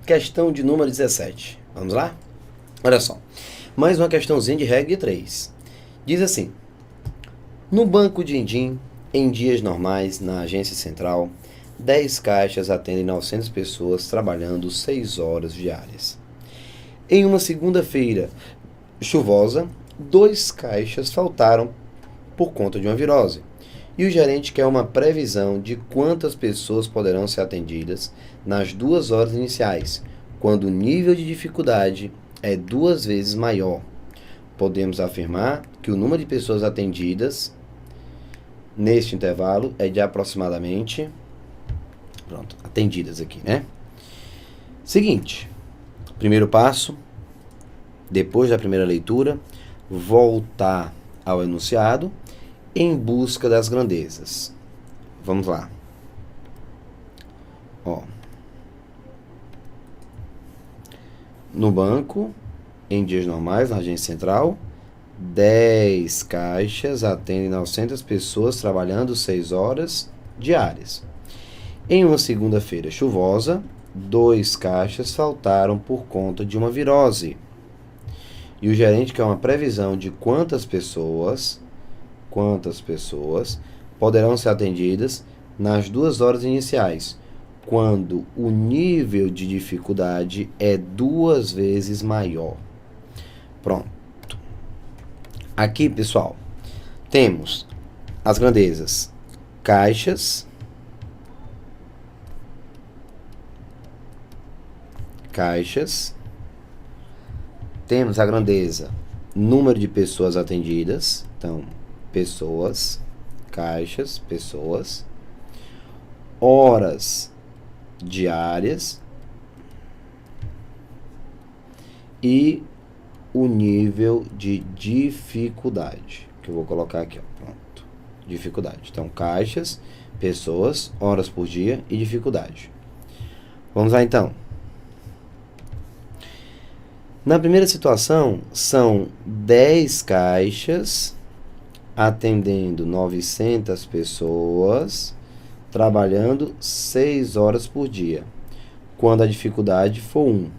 Questão de número 17. Vamos lá? Olha só. Mais uma questãozinha de regra de 3. Diz assim: no Banco Dindim, em dias normais, na agência central, 10 caixas atendem 900 pessoas trabalhando 6 horas diárias. Em uma segunda-feira chuvosa, 2 caixas faltaram por conta de uma virose. E o gerente quer uma previsão de quantas pessoas poderão ser atendidas nas 2 horas iniciais, quando o nível de dificuldade é 2 vezes maior. Podemos afirmar que o número de pessoas atendidas neste intervalo é de aproximadamente... atendidas aqui, né? Seguinte, primeiro passo, depois da primeira leitura, voltar ao enunciado em busca das grandezas. Vamos lá. No banco, em dias normais, na agência central, 10 caixas atendem 900 pessoas trabalhando 6 horas diárias. Em uma segunda-feira chuvosa, 2 caixas faltaram por conta de uma virose. E o gerente quer uma previsão de quantas pessoas poderão ser atendidas nas 2 horas iniciais, quando o nível de dificuldade é 2 vezes maior. Pronto. Aqui, pessoal, temos as grandezas: caixas, temos a grandeza número de pessoas atendidas, então pessoas, caixas, pessoas, horas diárias e o nível de dificuldade, que eu vou colocar aqui, pronto, dificuldade. Então, caixas, pessoas, horas por dia e dificuldade. Vamos lá, então. Na primeira situação, são 10 caixas atendendo 900 pessoas, trabalhando 6 horas por dia, quando a dificuldade for 1.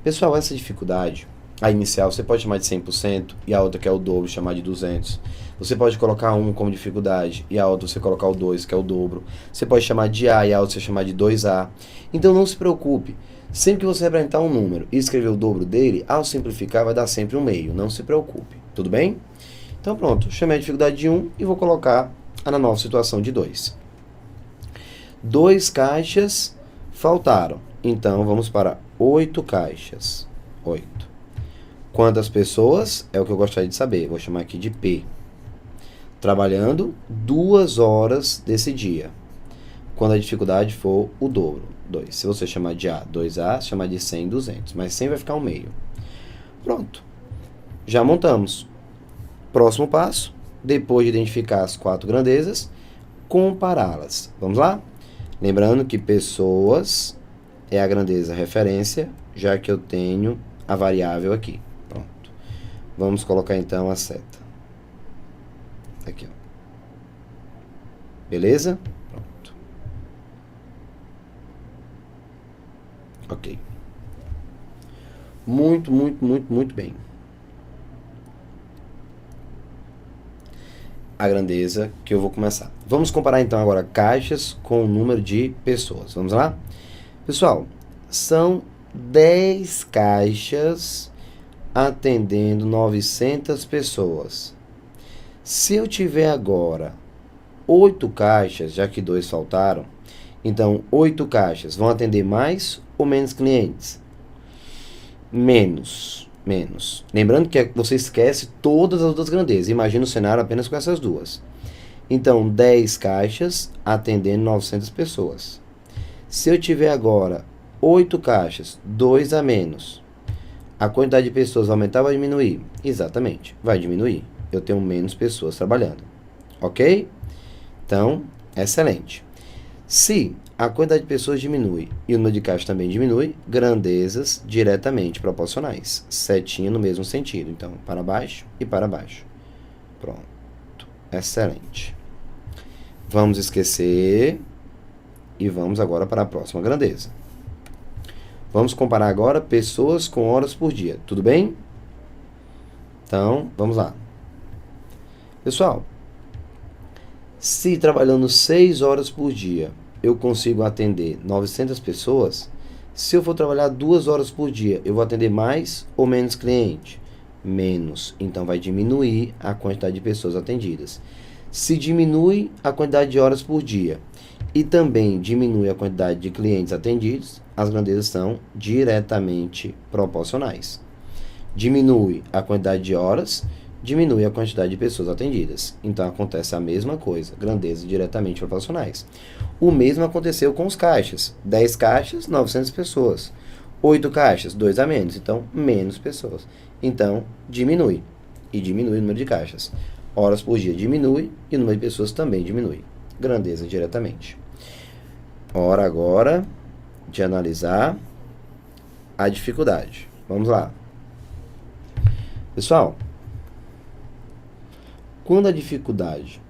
Pessoal, essa dificuldade, a inicial, você pode chamar de 100% e a outra, que é o dobro, chamar de 200. Você pode colocar 1 como dificuldade e a outra você colocar o 2, que é o dobro. Você pode chamar de A e a outra você chamar de 2A. Então não se preocupe. Sempre que você representar um número e escrever o dobro dele, ao simplificar vai dar sempre um meio. Não se preocupe. Tudo bem? Então pronto. Chamei a dificuldade de 1 e vou colocar na nova situação de 2. 2 caixas faltaram. Então vamos para 8 caixas. 8. Quantas pessoas? É o que eu gostaria de saber. Vou chamar aqui de P. Trabalhando 2 horas desse dia. Quando a dificuldade for o dobro, 2. Se você chamar de A, 2A, chamar de 100, 200. Mas 100 vai ficar um meio. Pronto. Já montamos. Próximo passo, depois de identificar as 4 grandezas, compará-las. Vamos lá? Lembrando que pessoas é a grandeza referência, já que eu tenho a variável aqui. Pronto. Vamos colocar então a seta. Aqui, ó. Beleza? Pronto. Ok. Muito bem. A grandeza que eu vou começar. Vamos comparar então agora caixas com o número de pessoas. Vamos lá? Pessoal, são 10 caixas atendendo 900 pessoas. Se eu tiver agora 8 caixas, já que 2 faltaram, então 8 caixas vão atender mais ou menos clientes? Menos. Lembrando que você esquece todas as outras grandezas. Imagina o cenário apenas com essas 2. Então, 10 caixas atendendo 900 pessoas. Se eu tiver agora 8 caixas, 2 a menos, a quantidade de pessoas vai aumentar ou vai diminuir? Exatamente, vai diminuir. Eu tenho menos pessoas trabalhando. Ok? Então, excelente. Se a quantidade de pessoas diminui e o número de caixas também diminui, grandezas diretamente proporcionais. Setinha no mesmo sentido. Então, para baixo e para baixo. Pronto. Excelente. Vamos esquecer e vamos agora para a próxima grandeza. Vamos comparar agora pessoas com horas por dia, tudo bem? Então, vamos lá. Pessoal, se trabalhando 6 horas por dia, eu consigo atender 900 pessoas, se eu for trabalhar 2 horas por dia, eu vou atender mais ou menos cliente? Menos. Então, vai diminuir a quantidade de pessoas atendidas. Se diminui a quantidade de horas por dia e também diminui a quantidade de clientes atendidos, as grandezas são diretamente proporcionais. Diminui a quantidade de horas, diminui a quantidade de pessoas atendidas. Então, acontece a mesma coisa, grandezas diretamente proporcionais. O mesmo aconteceu com os caixas. 10 caixas, 900 pessoas. 8 caixas, 2 a menos. Então, menos pessoas. Então, diminui. E diminui o número de caixas. Horas por dia diminui e o número de pessoas também diminui. Grandeza diretamente. Hora agora de analisar a dificuldade. Vamos lá. Pessoal, quando a dificuldade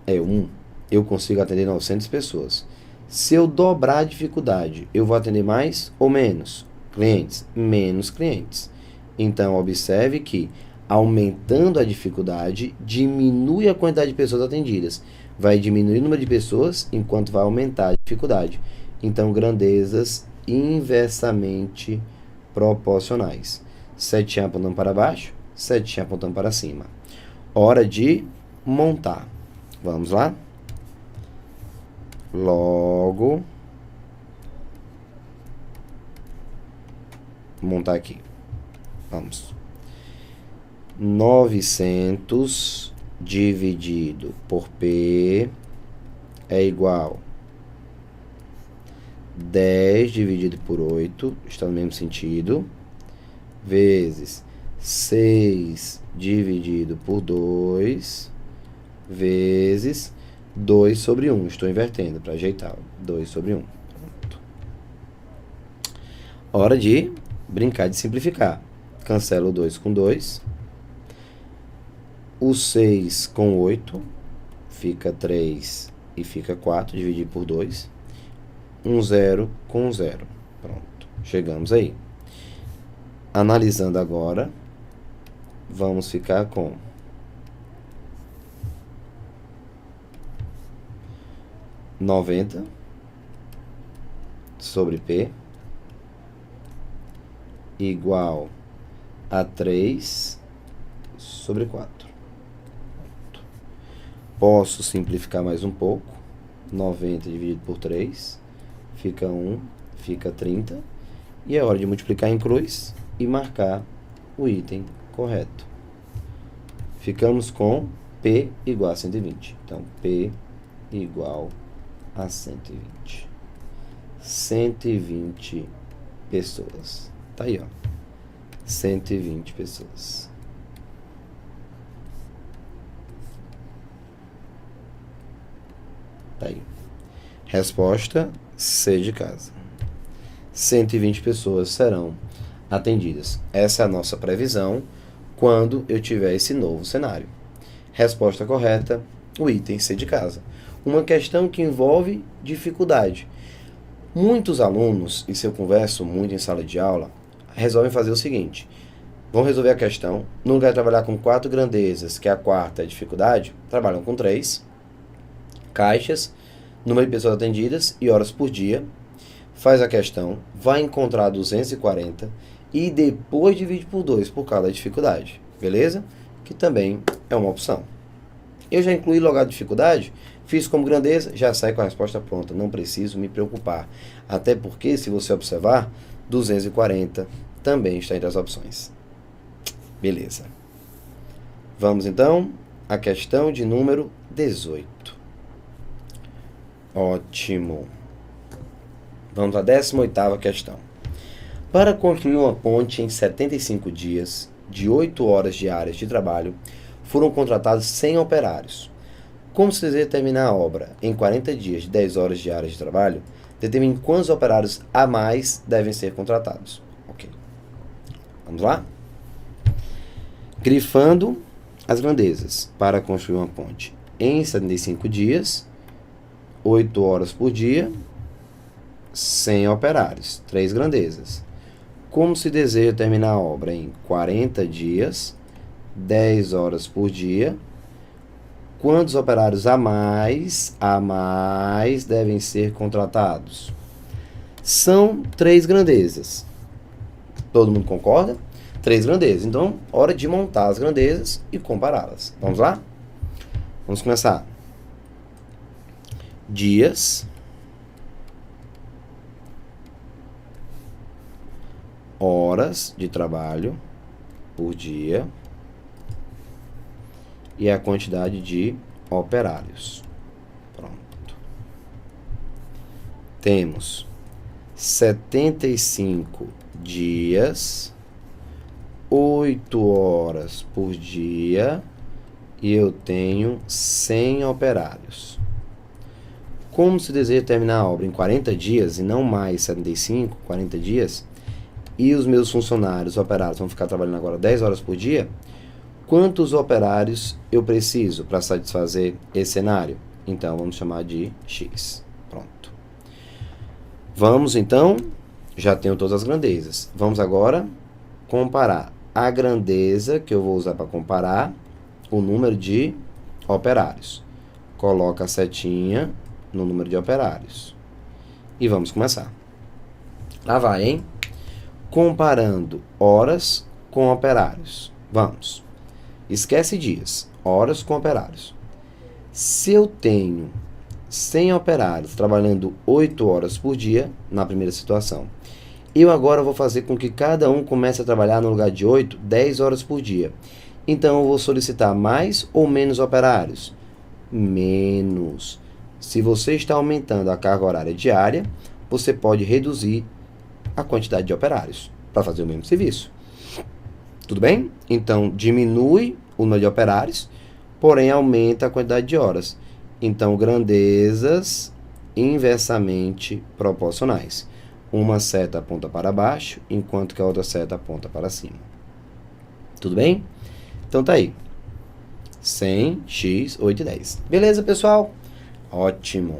é 1, eu consigo atender 900 pessoas. Se eu dobrar a dificuldade, eu vou atender mais ou menos clientes? Menos clientes. Então, observe que aumentando a dificuldade, diminui a quantidade de pessoas atendidas. Vai diminuir o número de pessoas enquanto vai aumentar a dificuldade. Então, grandezas inversamente proporcionais. Setinha apontando para baixo, setinha apontando para cima. Hora de montar. Vamos lá? Logo. Vou montar aqui. Vamos. 900 dividido por P é igual 10 dividido por 8, está no mesmo sentido, vezes 6 dividido por 2, vezes 2 sobre 1. Estou invertendo para ajeitar. 2 sobre 1. Pronto. Hora de brincar de simplificar. Cancelo o 2 com 2. O 6 com 8. Fica 3 e fica 4. Dividir por 2. 0 com 0. Pronto. Chegamos aí. Analisando agora, vamos ficar com 90 sobre P igual a 3 sobre 4. Posso simplificar mais um pouco. 90 dividido por 3 fica 1, fica 30. E é hora de multiplicar em cruz e marcar o item correto. Ficamos com P igual a 120. Então, P igual a 120. 120 pessoas. Tá aí, ó. 120 pessoas. Tá aí. Resposta C de casa. 120 pessoas serão atendidas. Essa é a nossa previsão quando eu tiver esse novo cenário. Resposta correta, o item C de casa. Uma questão que envolve dificuldade. Muitos alunos, e se eu converso muito em sala de aula, resolvem fazer o seguinte: vão resolver a questão, no lugar de trabalhar com 4 grandezas, que a quarta é a dificuldade, trabalham com 3 caixas, número de pessoas atendidas e horas por dia, faz a questão, vai encontrar 240 e depois divide por 2 por causa da dificuldade, beleza? Que também é uma opção. Eu já incluí logo a dificuldade, fiz como grandeza, já sai com a resposta pronta, não preciso me preocupar. Até porque, se você observar, 240 também está entre as opções. Beleza. Vamos então à questão de número 18. Ótimo. Vamos à 18ª questão. Para construir uma ponte em 75 dias, de 8 horas diárias de trabalho, foram contratados 100 operários. Como se determinar a obra em 40 dias de 10 horas diárias de trabalho, determine quantos operários a mais devem ser contratados. Ok. Vamos lá? Grifando as grandezas para construir uma ponte em 75 dias, 8 horas por dia, 100 operários, 3 grandezas. Como se deseja terminar a obra em 40 dias, 10 horas por dia, quantos operários a mais devem ser contratados? São 3 grandezas. Todo mundo concorda? 3 grandezas. Então, hora de montar as grandezas e compará-las. Vamos lá? Vamos começar. Dias, horas de trabalho por dia e a quantidade de operários. Pronto. Temos 75 dias, 8 horas por dia e eu tenho 100 operários. Como se deseja terminar a obra em 40 dias e não mais 75, 40 dias, e os meus funcionários operários vão ficar trabalhando agora 10 horas por dia, quantos operários eu preciso para satisfazer esse cenário? Então, vamos chamar de X. Pronto. Vamos, então, já tenho todas as grandezas. Vamos agora comparar a grandeza que eu vou usar para comparar o número de operários. Coloca a setinha no número de operários. E vamos começar. Lá vai, hein? Comparando horas com operários. Vamos. Esquece dias. Horas com operários. Se eu tenho 100 operários trabalhando 8 horas por dia, na primeira situação, eu agora vou fazer com que cada um comece a trabalhar no lugar de 8, 10 horas por dia. Então, eu vou solicitar mais ou menos operários? Menos. Se você está aumentando a carga horária diária, você pode reduzir a quantidade de operários para fazer o mesmo serviço. Tudo bem? Então, diminui o número de operários, porém aumenta a quantidade de horas. Então, grandezas inversamente proporcionais. Uma seta aponta para baixo, enquanto que a outra seta aponta para cima. Tudo bem? Então, tá aí. 100, x, 8 e 10. Beleza, pessoal? Ótimo.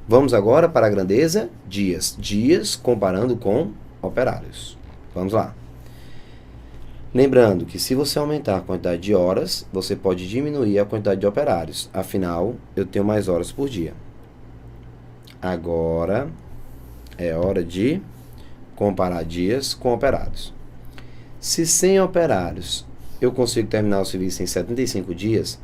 Vamos agora para a grandeza dias. Dias comparando com operários. Vamos lá. Lembrando que se você aumentar a quantidade de horas, você pode diminuir a quantidade de operários. Afinal, eu tenho mais horas por dia. Agora é hora de comparar dias com operários. Se 100 operários eu consigo terminar o serviço em 75 dias,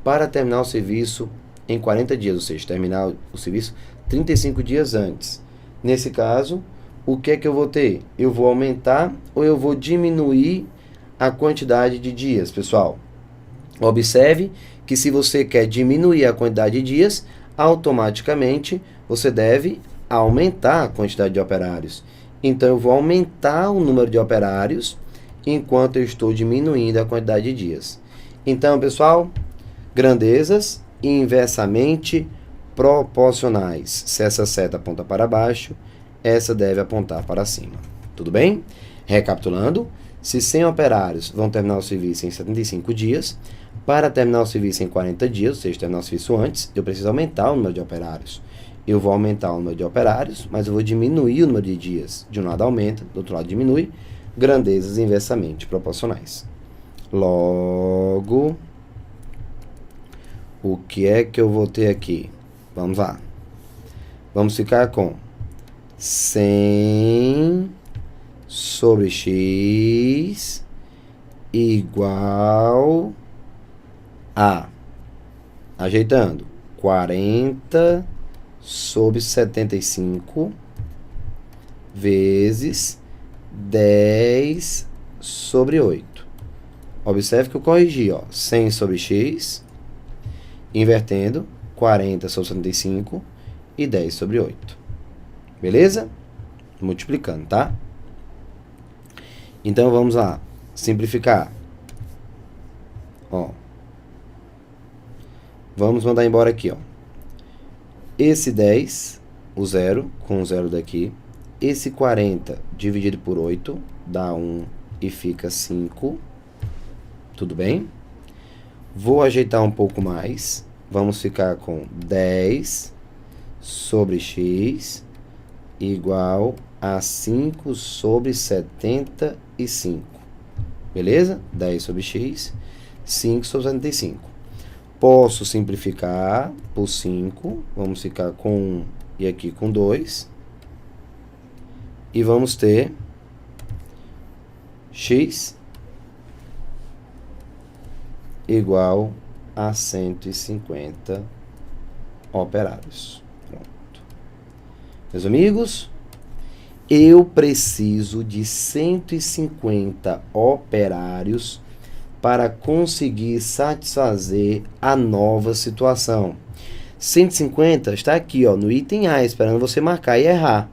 para terminar o serviço em 40 dias, ou seja, terminar o serviço 35 dias antes. Nesse caso, o que é que eu vou ter? Eu vou aumentar ou eu vou diminuir a quantidade de dias, pessoal? Observe que se você quer diminuir a quantidade de dias, automaticamente você deve aumentar a quantidade de operários. Então, eu vou aumentar o número de operários enquanto eu estou diminuindo a quantidade de dias. Então, pessoal, grandezas inversamente proporcionais. Se essa seta aponta para baixo, essa deve apontar para cima. Tudo bem? Recapitulando, se 100 operários vão terminar o serviço em 75 dias, para terminar o serviço em 40 dias, ou seja, terminar o serviço antes, eu preciso aumentar o número de operários. Eu vou aumentar o número de operários, mas eu vou diminuir o número de dias. De um lado aumenta, do outro lado diminui. Grandezas inversamente proporcionais. Logo, o que é que eu vou ter aqui? Vamos lá. Vamos ficar com 100 sobre x igual a, ajeitando, 40 sobre 75 vezes 10 sobre 8. Observe que eu corrigi, ó, 100 sobre x, invertendo, 40 sobre 75 e 10 sobre 8. Beleza? Multiplicando, tá? Então, vamos lá. Simplificar. Ó. Vamos mandar embora aqui, ó. Esse 10, o 0, com o 0 daqui. Esse 40 dividido por 8 dá 1 e fica 5. Tudo bem? Vou ajeitar um pouco mais. Vamos ficar com 10 sobre x igual a 5 sobre 75. Beleza? 10 sobre x, 5 sobre 75. Posso simplificar por 5. Vamos ficar com 1 e aqui com 2. E vamos ter x igual a 150 operários. Pronto. Meus amigos, eu preciso de 150 operários para conseguir satisfazer a nova situação. 150 está aqui, ó, no item A, esperando você marcar e errar.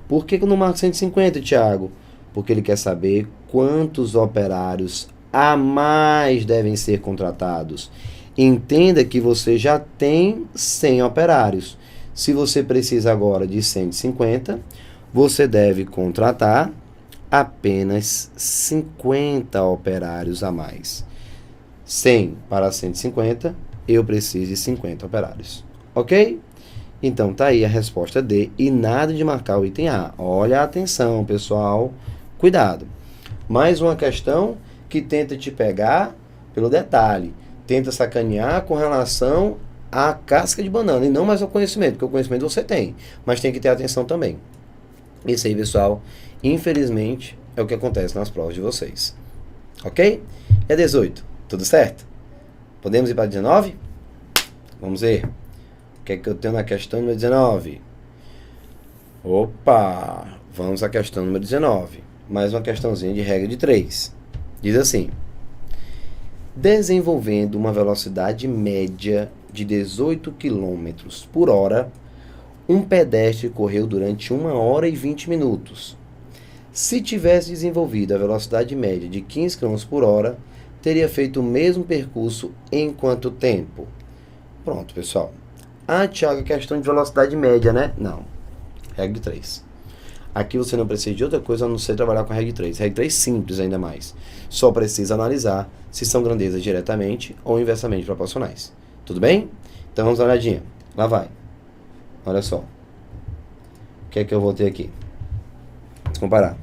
Por que eu não marco 150, Thiago? Porque ele quer saber quantos operários a mais devem ser contratados. Entenda que você já tem 100 operários. Se você precisa agora de 150, você deve contratar apenas 50 operários a mais. 100 para 150, eu preciso de 50 operários. Ok? Então, tá aí a resposta D e nada de marcar o item A. Olha a atenção, pessoal. Cuidado. Mais uma questão que tenta te pegar pelo detalhe. Tenta sacanear com relação à casca de banana e não mais ao conhecimento, porque o conhecimento você tem, mas tem que ter atenção também. Isso aí, pessoal, infelizmente, é o que acontece nas provas de vocês. Ok? É 18. Tudo certo? Podemos ir para 19? Vamos ver. O que é que eu tenho na questão número 19? Opa! Vamos à questão número 19. Mais uma questãozinha de regra de 3. Diz assim: desenvolvendo uma velocidade média de 18 km por hora, um pedestre correu durante 1 hora e 20 minutos. Se tivesse desenvolvido a velocidade média de 15 km por hora, teria feito o mesmo percurso em quanto tempo? Pronto, pessoal. Ah, Thiago, questão de velocidade média, né? Não. Regra de 3. Aqui você não precisa de outra coisa a não ser trabalhar com a regra de 3. Regra de 3 simples ainda mais. Só precisa analisar se são grandezas diretamente ou inversamente proporcionais. Tudo bem? Então vamos dar uma olhadinha. Lá vai. Olha só. O que é que eu vou ter aqui? Vamos comparar.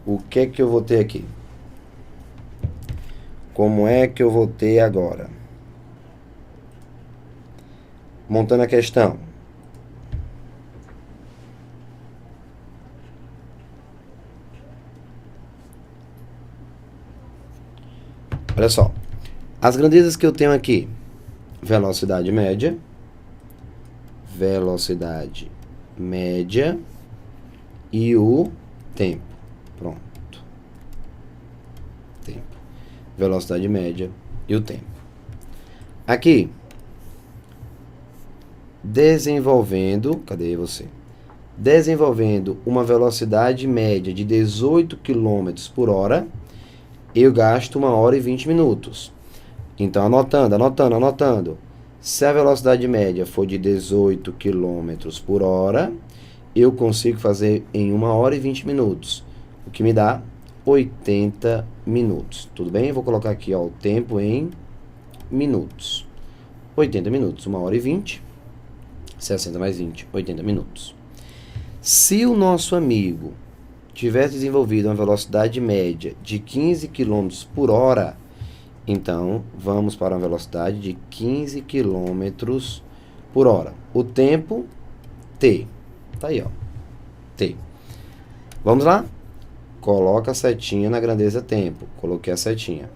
O que é que eu vou ter aqui? Como é que eu vou ter agora? Montando a questão. Olha só. As grandezas que eu tenho aqui. Velocidade média. Velocidade média. E o tempo. Pronto. Tempo. Velocidade média e o tempo. Aqui. Desenvolvendo, cadê você? Desenvolvendo uma velocidade média de 18 km por hora, eu gasto 1 hora e 20 minutos. Então, anotando. Se a velocidade média for de 18 km por hora, eu consigo fazer em 1 hora e 20 minutos, o que me dá 80 minutos. Tudo bem? Eu vou colocar aqui, ó, o tempo em minutos. 80 minutos, 1 hora e 20. 60 mais 20, 80 minutos. Se o nosso amigo tivesse desenvolvido uma velocidade média de 15 km por hora, então vamos para uma velocidade de 15 km por hora. O tempo, T. Tá aí, ó. T. Vamos lá? Coloca a setinha na grandeza tempo. Coloquei a setinha.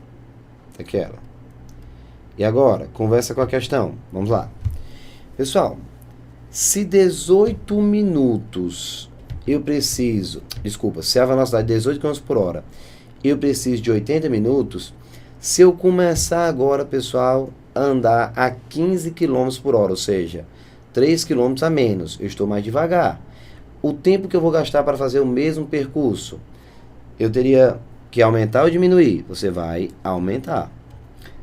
Tá aqui ela. E agora, conversa com a questão. Vamos lá. Pessoal, se 18 minutos eu preciso, se a velocidade é 18 km por hora, eu preciso de 80 minutos, se eu começar agora, pessoal, a andar a 15 km por hora, ou seja, 3 km a menos, eu estou mais devagar. O tempo que eu vou gastar para fazer o mesmo percurso, eu teria que aumentar ou diminuir? Você vai aumentar.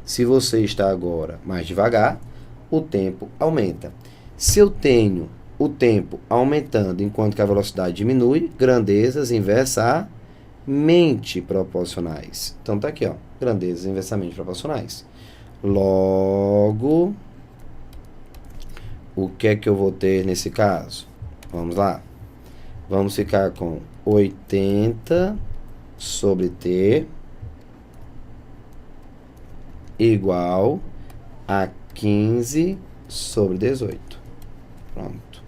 Se você está agora mais devagar, o tempo aumenta. Se eu tenho o tempo aumentando enquanto que a velocidade diminui, grandezas inversamente proporcionais. Então tá aqui, ó, grandezas inversamente proporcionais. Logo, o que é que eu vou ter nesse caso? Vamos lá. Vamos ficar com 80 sobre T igual a 15 sobre 18. Pronto.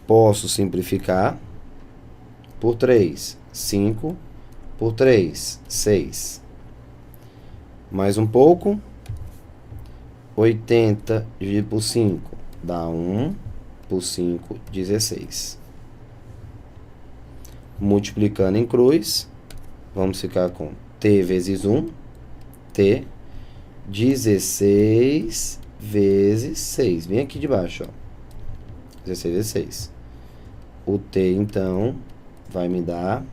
Posso simplificar por 3. 5 por 3, 6. Mais um pouco. 80 dividido por 5 dá 1. Por 5, 16. Multiplicando em cruz, vamos ficar com T vezes 1. T. 16 vezes 6. Vem aqui de baixo, ó. 16 vezes 6. O T, então, vai me dar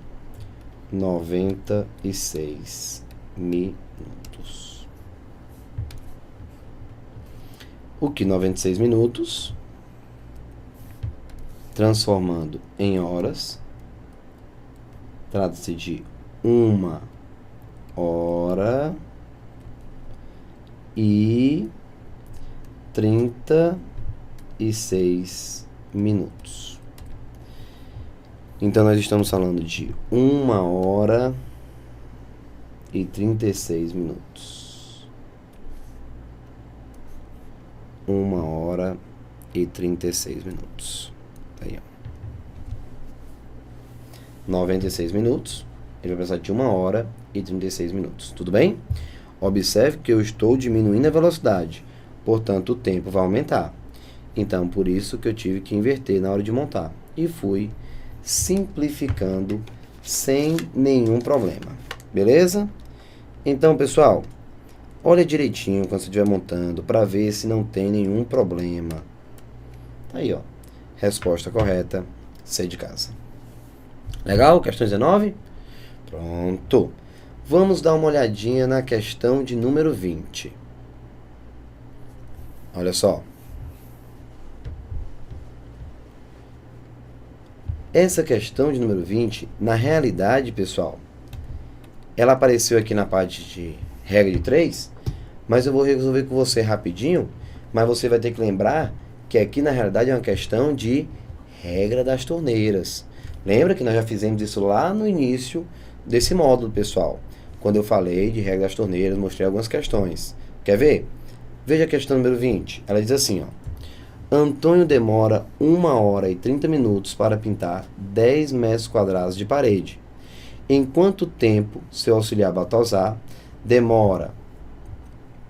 96 minutos. O que 96 minutos, transformando em horas, trata-se de 1 hora e 36 minutos. Então, nós estamos falando de 1 hora e 36 minutos. 1 hora e 36 minutos. Aí, ó. 96 minutos. Ele vai precisar de 1 hora e 36 minutos. Tudo bem? Observe que eu estou diminuindo a velocidade. Portanto, o tempo vai aumentar. Então, por isso que eu tive que inverter na hora de montar. E fui simplificando sem nenhum problema. Beleza? Então, pessoal, olha direitinho quando você estiver montando para ver se não tem nenhum problema. Aí, ó. Resposta correta, C de casa. Legal? Questão 19? Pronto. Vamos dar uma olhadinha na questão de número 20. Olha só. Essa questão de número 20, na realidade, pessoal, ela apareceu aqui na parte de regra de 3, mas eu vou resolver com você rapidinho, mas você vai ter que lembrar que aqui na realidade é uma questão de regra das torneiras. Lembra que nós já fizemos isso lá no início desse módulo, pessoal? Quando eu falei de regra das torneiras, mostrei algumas questões. Quer ver? Veja a questão número 20. Ela diz assim, ó. Antônio demora 1 hora e 30 minutos para pintar 10 metros quadrados de parede. Em quanto tempo seu auxiliar Baltazar demora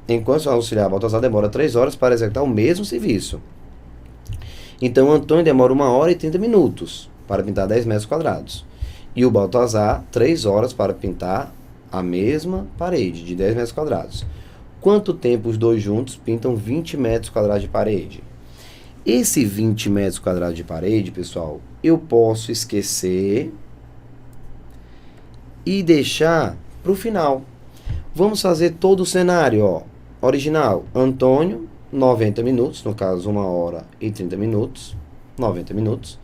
3 horas para executar o mesmo serviço. Então, Antônio demora 1 hora e 30 minutos para pintar 10 metros quadrados. E o Baltazar, 3 horas para pintar a mesma parede de 10 metros quadrados. Quanto tempo os dois juntos pintam 20 metros quadrados de parede? Esse 20 metros quadrados de parede, pessoal, eu posso esquecer e deixar para o final. Vamos fazer todo o cenário, ó. Original, Antônio, 90 minutos, no caso 1 hora e 30 minutos, 90 minutos,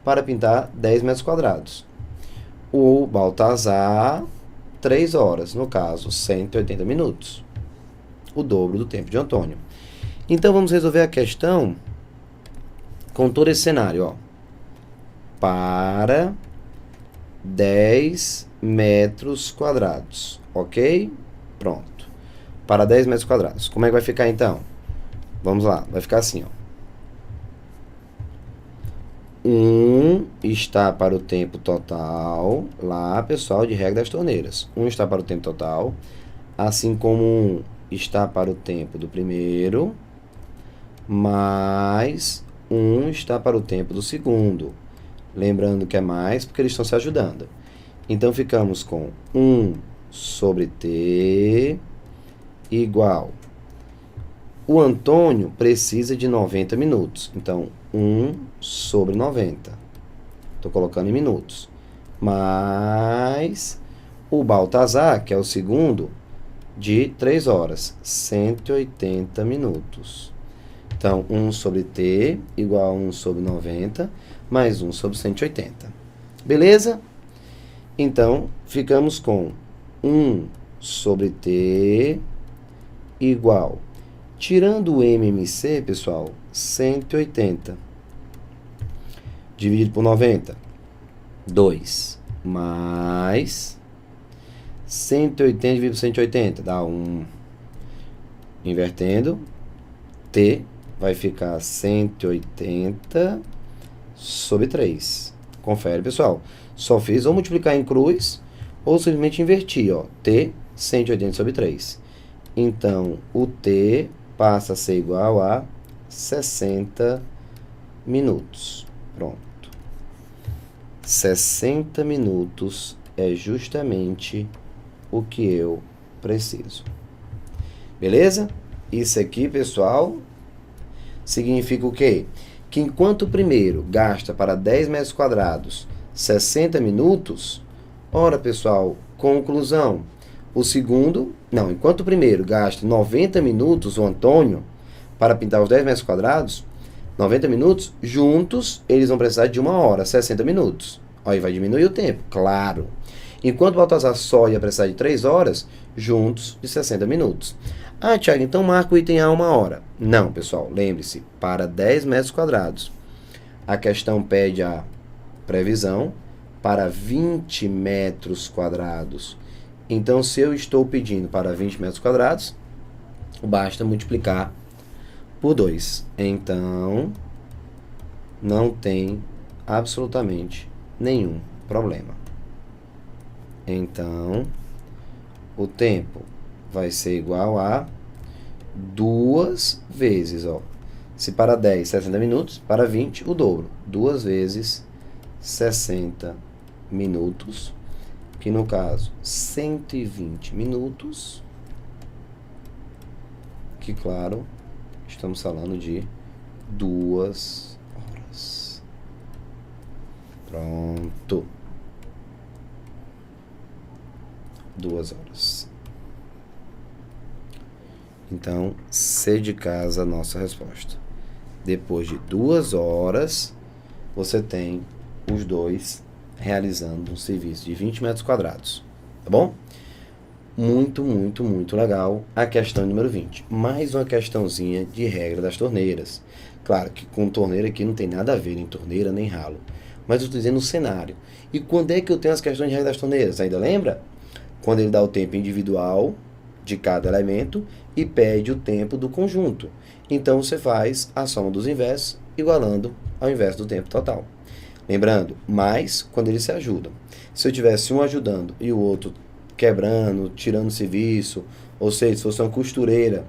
para pintar 10 metros quadrados. O Baltazar, 3 horas, no caso 180 minutos, o dobro do tempo de Antônio. Então, vamos resolver a questão com todo esse cenário, ó. Para 10 metros quadrados, ok? Pronto. Para 10 metros quadrados. Como é que vai ficar, então? Vamos lá, vai ficar assim, ó. 1 está para o tempo total, lá, pessoal, de regra das torneiras. 1 está para o tempo total, assim como 1 está para o tempo do primeiro, mais 1 está para o tempo do segundo. Lembrando que é mais porque eles estão se ajudando. Então, ficamos com 1 sobre T igual. O Antônio precisa de 90 minutos. Então, 1 sobre 90. Estou colocando em minutos. Mais o Baltazar, que é o segundo, de 3 horas. 180 minutos. Então, 1 sobre T igual a 1 sobre 90, mais 1 sobre 180. Beleza? Então, ficamos com 1 sobre T igual Tirando o MMC, pessoal, 180. Dividido por 90. 2 mais 180 dividido por 180. Dá 1. Invertendo. T vai ficar 180 sobre 3. Confere, pessoal. Só fiz ou multiplicar em cruz ou simplesmente invertir. Ó. T, 180 sobre 3. Então, o T passa a ser igual a 60 minutos. Pronto. 60 minutos é justamente o que eu preciso. Beleza? Isso aqui, pessoal, significa o quê? Que enquanto o primeiro gasta para 10 metros quadrados 60 minutos, ora, pessoal, conclusão, o segundo, não, enquanto o primeiro gasta 90 minutos, o Antônio, para pintar os 10 metros quadrados, 90 minutos, juntos, eles vão precisar de 1 hora, 60 minutos. Aí vai diminuir o tempo, claro. Enquanto o Baltazar só ia precisar de 3 horas, juntos, de 60 minutos. Ah, Thiago, então marca o item A 1 hora. Não, pessoal, lembre-se, para 10 metros quadrados. A questão pede a previsão para 20 metros quadrados. Então, se eu estou pedindo para 20 metros quadrados, basta multiplicar por 2. Então, não tem absolutamente nenhum problema. Então, o tempo vai ser igual a 2 vezes, ó. Se para 10, 60 minutos, para 20, o dobro. 2 vezes 60 minutos, que no caso, 120 minutos, que claro, estamos falando de 2 horas. Pronto. 2 horas. Então, C de casa a nossa resposta. Depois de 2 horas, você tem os dois realizando um serviço de 20 metros quadrados. Tá bom? Muito, muito, muito legal a questão número 20. Mais uma questãozinha de regra das torneiras. Claro que com torneira aqui não tem nada a ver, nem torneira, nem ralo. Mas eu estou dizendo o cenário. E quando é que eu tenho as questões de regra das torneiras? Ainda lembra? Quando ele dá o tempo individual de cada elemento e pede o tempo do conjunto. Então, você faz a soma dos inversos, igualando ao inverso do tempo total. Lembrando, mais quando eles se ajudam. Se eu tivesse um ajudando e o outro quebrando, tirando serviço, ou seja, se fosse uma costureira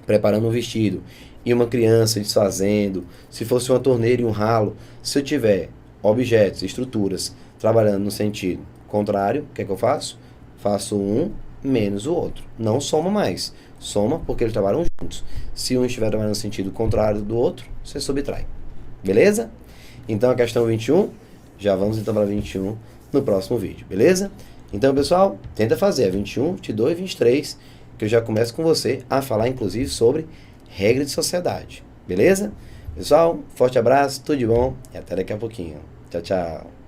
preparando um vestido e uma criança desfazendo, se fosse uma torneira e um ralo, se eu tiver objetos, estruturas, trabalhando no sentido contrário, o que é que eu faço? Faço um menos o outro. Não soma mais. Soma porque eles trabalham juntos. Se um estiver trabalhando no sentido contrário do outro, você subtrai. Beleza? Então, a questão 21, já vamos então para a 21 no próximo vídeo. Beleza? Então, pessoal, tenta fazer a 21, 22 e 23, que eu já começo com você a falar, inclusive, sobre regra de sociedade. Beleza? Pessoal, forte abraço, tudo de bom e até daqui a pouquinho. Tchau, tchau.